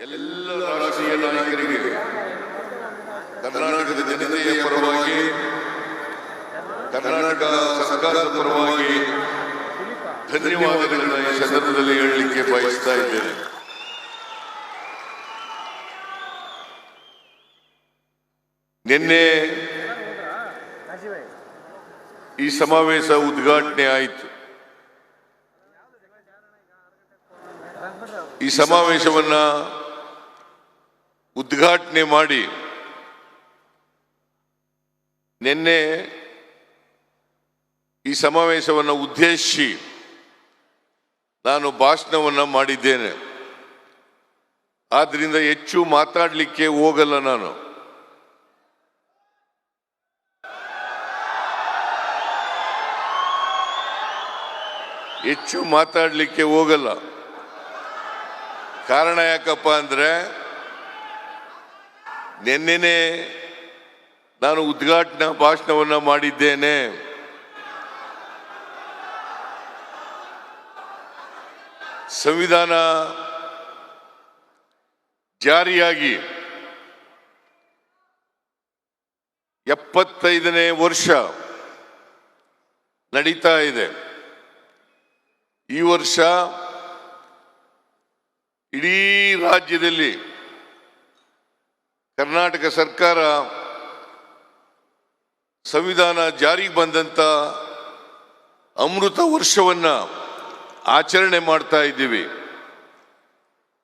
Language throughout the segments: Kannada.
ಎಲ್ಲ ರಾಷ್ಟ್ರೀಯ ನಾಯಕರಿಗೆ ಕರ್ನಾಟಕದ ಜನತೆಯ ಪರವಾಗಿ, ಕರ್ನಾಟಕ ಸರ್ಕಾರದ ಪರವಾಗಿ ಧನ್ಯವಾದಗಳನ್ನು ಈ ಸಂದರ್ಭದಲ್ಲಿ ಹೇಳಲಿಕ್ಕೆ ಬಯಸ್ತಾ ಇದ್ದೇನೆ. ನಿನ್ನೆ ಈ ಸಮಾವೇಶ ಉದ್ಘಾಟನೆ ಆಯಿತು. ಈ ಸಮಾವೇಶವನ್ನ ಉದ್ಘಾಟನೆ ಮಾಡಿ ನಿನ್ನೆ ಈ ಸಮಾವೇಶವನ್ನು ಉದ್ದೇಶಿಸಿ ನಾನು ಭಾಷಣವನ್ನು ಮಾಡಿದ್ದೇನೆ. ಆದ್ರಿಂದ ಹೆಚ್ಚು ಮಾತಾಡಲಿಕ್ಕೆ ಹೋಗಲ್ಲ. ನಾನು ಹೆಚ್ಚು ಮಾತಾಡಲಿಕ್ಕೆ ಹೋಗಲ್ಲ. ಕಾರಣ ಯಾಕಪ್ಪ ಅಂದ್ರೆ ನಿನ್ನೆನೆ ನಾನು ಉದ್ಘಾಟನಾ ಭಾಷಣವನ್ನು ಮಾಡಿದ್ದೇನೆ. ಸಂವಿಧಾನ ಜಾರಿಯಾಗಿ 75ನೇ ವರ್ಷ ನಡೀತಾ ಇದೆ. ಈ ವರ್ಷ ಇಡೀ ರಾಜ್ಯದಲ್ಲಿ ಕರ್ನಾಟಕ ಸರ್ಕಾರ ಸಂವಿಧಾನ ಜಾರಿಗೆ ಬಂದಂತ ಅಮೃತ ವರ್ಷವನ್ನ ಆಚರಣೆ ಮಾಡ್ತಾ ಇದ್ದೀವಿ.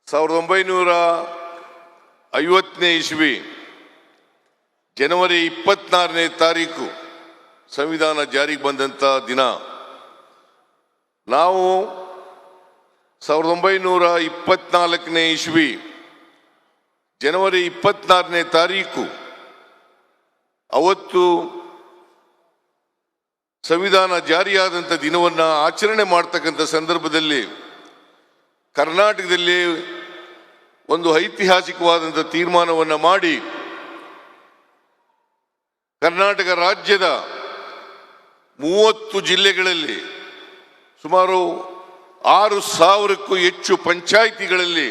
1950ನೇ ಇಸ್ವಿ ಜನವರಿ 24ನೇ ತಾರೀಕು ಸಂವಿಧಾನ ಜಾರಿಗೆ ಬಂದಂತ ದಿನ. ನಾವು 1924ನೇ ಇಸ್ವಿ ಜನವರಿ 24ನೇ ತಾರೀಕು ಅವತ್ತು ಸಂವಿಧಾನ ಜಾರಿಯಾದಂಥ ದಿನವನ್ನು ಆಚರಣೆ ಮಾಡ್ತಕ್ಕಂಥ ಸಂದರ್ಭದಲ್ಲಿ ಕರ್ನಾಟಕದಲ್ಲಿ ಒಂದು ಐತಿಹಾಸಿಕವಾದಂಥ ತೀರ್ಮಾನವನ್ನು ಮಾಡಿ ಕರ್ನಾಟಕ ರಾಜ್ಯದ 30 ಜಿಲ್ಲೆಗಳಲ್ಲಿ ಸುಮಾರು 6,000ಕ್ಕೂ ಹೆಚ್ಚು ಪಂಚಾಯಿತಿಗಳಲ್ಲಿ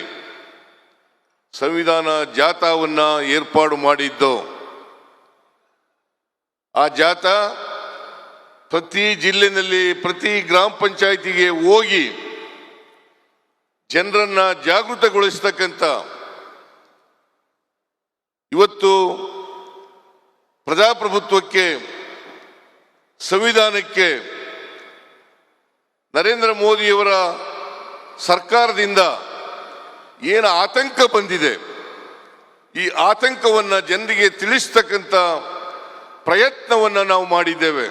ಸಂವಿಧಾನ ಜಾಥಾವನ್ನ ಏರ್ಪಾಡು ಮಾಡಿದ್ದು. ಆ ಜಾಥಾ ಪ್ರತಿ ಜಿಲ್ಲೆಯಲ್ಲಿ ಪ್ರತಿ ಗ್ರಾಮ ಪಂಚಾಯಿತಿಗೆ ಹೋಗಿ ಜನರನ್ನ ಜಾಗೃತಗೊಳಿಸತಕ್ಕಂಥ, ಇವತ್ತು ಪ್ರಜಾಪ್ರಭುತ್ವಕ್ಕೆ, ಸಂವಿಧಾನಕ್ಕೆ ನರೇಂದ್ರ ಮೋದಿಯವರ ಸರ್ಕಾರದಿಂದ ಏನು ಆತಂಕ ಬಂದಿದೆ, ಈ ಆತಂಕವನ್ನ ಜನರಿಗೆ ತಿಳಿಸ್ತಕ್ಕಂಥ ಪ್ರಯತ್ನವನ್ನ ನಾವು ಮಾಡಿದ್ದೇವೆ.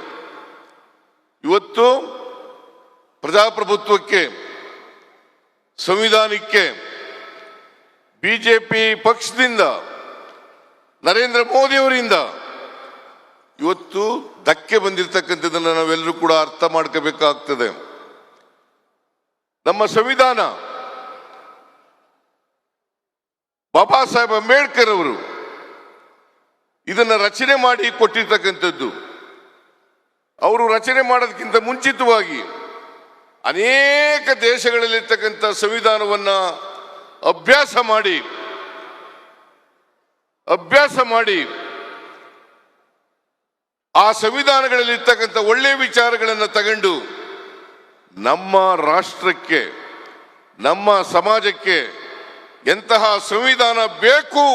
ಇವತ್ತು ಪ್ರಜಾಪ್ರಭುತ್ವಕ್ಕೆ, ಸಂವಿಧಾನಕ್ಕೆ ಬಿಜೆಪಿ ಪಕ್ಷದಿಂದ, ನರೇಂದ್ರ ಮೋದಿಯವರಿಂದ ಇವತ್ತು ಧಕ್ಕೆ ಬಂದಿರತಕ್ಕಂಥದ್ದನ್ನು ನಾವೆಲ್ಲರೂ ಕೂಡ ಅರ್ಥ ಮಾಡ್ಕೋಬೇಕಾಗ್ತದೆ. ನಮ್ಮ ಸಂವಿಧಾನ ಬಾಬಾ ಸಾಹೇಬ್ ಅಂಬೇಡ್ಕರ್ ಅವರು ಇದನ್ನ ರಚನೆ ಮಾಡಿ ಕೊಟ್ಟಿರ್ತಕ್ಕಂಥದ್ದು. ಅವರು ರಚನೆ ಮಾಡೋದಕ್ಕಿಂತ ಮುಂಚಿತವಾಗಿ ಅನೇಕ ದೇಶಗಳಲ್ಲಿರ್ತಕ್ಕಂಥ ಸಂವಿಧಾನವನ್ನ ಅಭ್ಯಾಸ ಮಾಡಿ ಆ ಸಂವಿಧಾನಗಳಲ್ಲಿರ್ತಕ್ಕಂಥ ಒಳ್ಳೆಯ ವಿಚಾರಗಳನ್ನು ತಗೊಂಡು ನಮ್ಮ ರಾಷ್ಟ್ರಕ್ಕೆ, ನಮ್ಮ ಸಮಾಜಕ್ಕೆ ಎಂತಹ ಸಂವಿಧಾನ ಬೇಕು,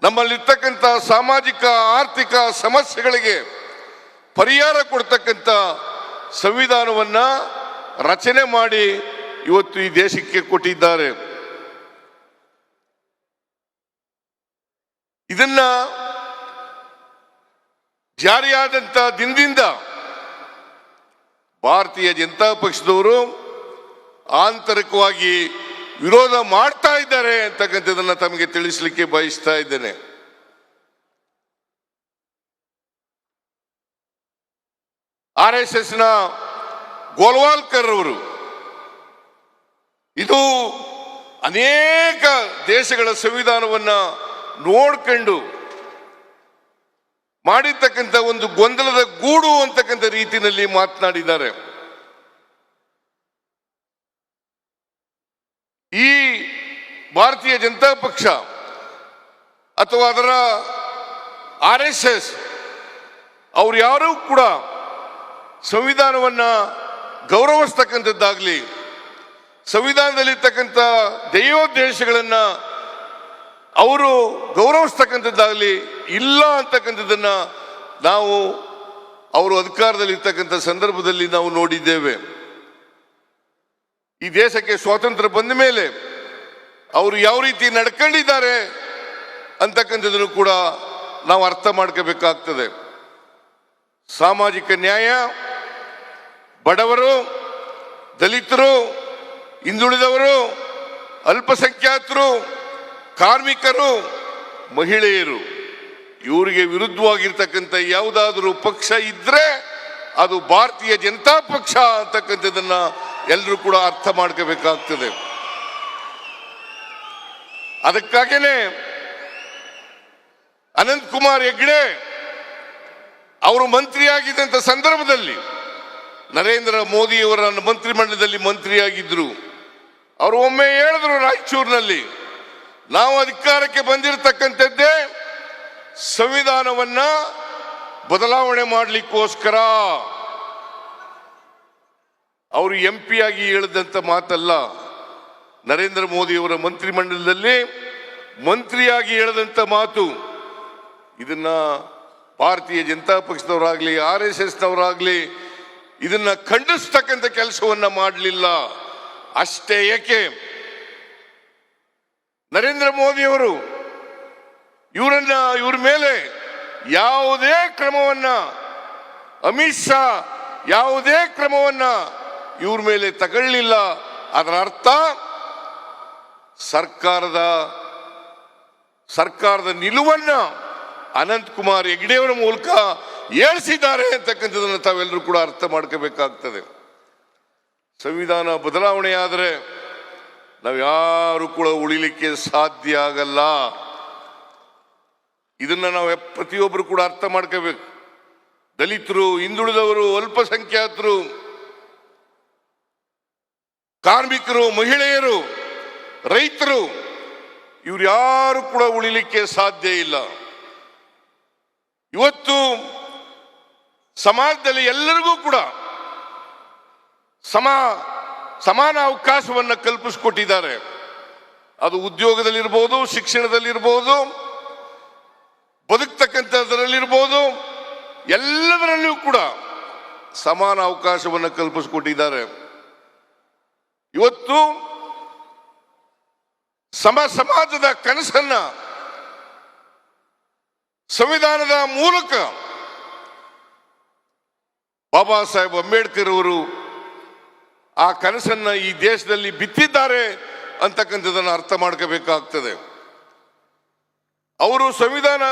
ನಮ್ಮಲ್ಲಿರ್ತಕ್ಕಂಥ ಸಾಮಾಜಿಕ ಆರ್ಥಿಕ ಸಮಸ್ಯೆಗಳಿಗೆ ಪರಿಹಾರ ಕೊಡ್ತಕ್ಕಂಥ ಸಂವಿಧಾನವನ್ನ ರಚನೆ ಮಾಡಿ ಇವತ್ತು ಈ ದೇಶಕ್ಕೆ ಕೊಟ್ಟಿದ್ದಾರೆ. ಇದನ್ನ ಜಾರಿಯಾದಂಥ ದಿನದಿಂದ ಭಾರತೀಯ ಜನತಾ ಪಕ್ಷದವರು ಆಂತರಿಕವಾಗಿ ವಿರೋಧ ಮಾಡ್ತಾ ಇದ್ದಾರೆ ಅಂತಕ್ಕಂಥದ್ದನ್ನ ತಮಗೆ ತಿಳಿಸಲಿಕ್ಕೆ ಬಯಸ್ತಾ ಇದ್ದೇನೆ. RSSನ ಗೋಲ್ವಾಲ್ಕರ್ ಅವರು ಇದು ಅನೇಕ ದೇಶಗಳ ಸಂವಿಧಾನವನ್ನ ನೋಡ್ಕೊಂಡು ಮಾಡಿರ್ತಕ್ಕಂಥ ಒಂದು ಗೊಂದಲದ ಗೂಡು ಅಂತಕ್ಕಂಥ ರೀತಿಯಲ್ಲಿ ಮಾತನಾಡಿದ್ದಾರೆ. ಈ ಭಾರತೀಯ ಜನತಾ ಪಕ್ಷ ಅಥವಾ ಅದರ RSS ಅವ್ರು ಯಾರೂ ಕೂಡ ಸಂವಿಧಾನವನ್ನ ಗೌರವಿಸ್ತಕ್ಕಂಥದ್ದಾಗ್ಲಿ, ಸಂವಿಧಾನದಲ್ಲಿರ್ತಕ್ಕಂಥ ದೈವೋದ್ದೇಶಗಳನ್ನ ಅವರು ಗೌರವಿಸ್ತಕ್ಕಂಥದ್ದಾಗಲಿ ಇಲ್ಲ ಅಂತಕ್ಕಂಥದ್ದನ್ನ ನಾವು ಅವರು ಅಧಿಕಾರದಲ್ಲಿರ್ತಕ್ಕಂಥ ಸಂದರ್ಭದಲ್ಲಿ ನಾವು ನೋಡಿದ್ದೇವೆ. ಈ ದೇಶಕ್ಕೆ ಸ್ವಾತಂತ್ರ್ಯ ಬಂದ ಮೇಲೆ ಅವರು ಯಾವ ರೀತಿ ನಡ್ಕೊಂಡಿದ್ದಾರೆ ಅಂತಕ್ಕಂಥದ್ದನ್ನು ಕೂಡ ನಾವು ಅರ್ಥ ಮಾಡ್ಕೋಬೇಕಾಗ್ತದೆ. ಸಾಮಾಜಿಕ ನ್ಯಾಯ, ಬಡವರು, ದಲಿತರು, ಹಿಂದುಳಿದವರು, ಅಲ್ಪಸಂಖ್ಯಾತರು, ಕಾರ್ಮಿಕರು, ಮಹಿಳೆಯರು ಇವರಿಗೆ ವಿರುದ್ಧವಾಗಿರ್ತಕ್ಕಂಥ ಯಾವುದಾದ್ರೂ ಪಕ್ಷ ಇದ್ರೆ ಅದು ಭಾರತೀಯ ಜನತಾ ಪಕ್ಷ ಅಂತಕ್ಕಂಥದ್ದನ್ನ ಎಲ್ಲರೂ ಕೂಡ ಅರ್ಥ ಮಾಡ್ಕೋಬೇಕಾಗ್ತದೆ. ಅದಕ್ಕಾಗೇನೆ ಅನಂತಕುಮಾರ್ ಹೆಗ್ಡೆ ಅವರು ಮಂತ್ರಿಯಾಗಿದ್ದಂಥ ಸಂದರ್ಭದಲ್ಲಿ ನರೇಂದ್ರ ಮೋದಿಯವರ ಮಂತ್ರಿಮಂಡಲದಲ್ಲಿ ಮಂತ್ರಿಯಾಗಿದ್ರು. ಅವರು ಒಮ್ಮೆ ಹೇಳಿದ್ರು ರಾಯಚೂರಿನಲ್ಲಿ, ನಾವು ಅಧಿಕಾರಕ್ಕೆ ಬಂದಿರತಕ್ಕಂಥದ್ದೇ ಸಂವಿಧಾನವನ್ನ ಬದಲಾವಣೆ ಮಾಡಲಿಕ್ಕೋಸ್ಕರ. ಅವರು MP ಆಗಿ ಹೇಳಿದಂತ ಮಾತಲ್ಲ, ನರೇಂದ್ರ ಮೋದಿಯವರ ಮಂತ್ರಿಮಂಡಲದಲ್ಲಿ ಮಂತ್ರಿಯಾಗಿ ಹೇಳಿದಂತ ಮಾತು. ಇದನ್ನ ಭಾರತೀಯ ಜನತಾ ಪಕ್ಷದವರಾಗ್ಲಿ RSSನವರಾಗ್ಲಿ ಇದನ್ನ ಖಂಡಿಸ್ತಕ್ಕಂಥ ಕೆಲಸವನ್ನ ಮಾಡಲಿಲ್ಲ. ಅಷ್ಟೇ ಏಕೆ, ನರೇಂದ್ರ ಮೋದಿಯವರು ಇವ್ರ ಮೇಲೆ ಯಾವುದೇ ಕ್ರಮವನ್ನ, ಅಮಿತ್ ಶಾ ಯಾವುದೇ ಕ್ರಮವನ್ನ ಇವ್ರ ಮೇಲೆ ತಗೊಳ್ಳಿಲ್ಲ. ಅದರ ಅರ್ಥ ಸರ್ಕಾರದ ನಿಲುವನ್ನ ಅನಂತಕುಮಾರ್ ಹೆಗ್ಡೆಯವರ ಮೂಲಕ ಹೇಳಿಸಿದ್ದಾರೆ ಅಂತಕ್ಕಂಥದ್ದನ್ನು ತಾವೆಲ್ಲರೂ ಕೂಡ ಅರ್ಥ ಮಾಡ್ಕೋಬೇಕಾಗ್ತದೆ. ಸಂವಿಧಾನ ಬದಲಾವಣೆ ಆದರೆ ನಾವು ಯಾರು ಕೂಡ ಉಳಿಲಿಕ್ಕೆ ಸಾಧ್ಯ ಆಗಲ್ಲ. ಇದನ್ನ ನಾವು ಪ್ರತಿಯೊಬ್ಬರು ಕೂಡ ಅರ್ಥ ಮಾಡ್ಕೋಬೇಕು. ದಲಿತರು, ಹಿಂದುಳಿದವರು, ಅಲ್ಪಸಂಖ್ಯಾತರು, ಕಾರ್ಮಿಕರು, ಮಹಿಳೆಯರು, ರೈತರು ಇವ್ರು ಯಾರು ಕೂಡ ಉಳಿಲಿಕ್ಕೆ ಸಾಧ್ಯ ಇಲ್ಲ. ಇವತ್ತು ಸಮಾಜದಲ್ಲಿ ಎಲ್ಲರಿಗೂ ಕೂಡ ಸಮಾನ ಅವಕಾಶವನ್ನು ಕಲ್ಪಿಸಿಕೊಟ್ಟಿದ್ದಾರೆ. ಅದು ಉದ್ಯೋಗದಲ್ಲಿರ್ಬೋದು, ಶಿಕ್ಷಣದಲ್ಲಿರ್ಬೋದು, ಬದುಕ್ತಕ್ಕಂಥದ್ರಲ್ಲಿರ್ಬೋದು, ಎಲ್ಲದರಲ್ಲಿಯೂ ಕೂಡ ಸಮಾನ ಅವಕಾಶವನ್ನು ಕಲ್ಪಿಸಿಕೊಟ್ಟಿದ್ದಾರೆ. ಇವತ್ತು ಸಮಾಜದ ಕನಸನ್ನ ಸಂವಿಧಾನದ ಮೂಲಕ ಬಾಬಾ ಸಾಹೇಬ್ ಅಂಬೇಡ್ಕರ್ ಅವರು ಆ ಕನಸನ್ನ ಈ ದೇಶದಲ್ಲಿ ಬಿತ್ತಿದ್ದಾರೆ ಅಂತಕ್ಕಂಥದ್ದನ್ನು ಅರ್ಥ ಮಾಡ್ಕೋಬೇಕಾಗ್ತದೆ. ಅವರು ಸಂವಿಧಾನ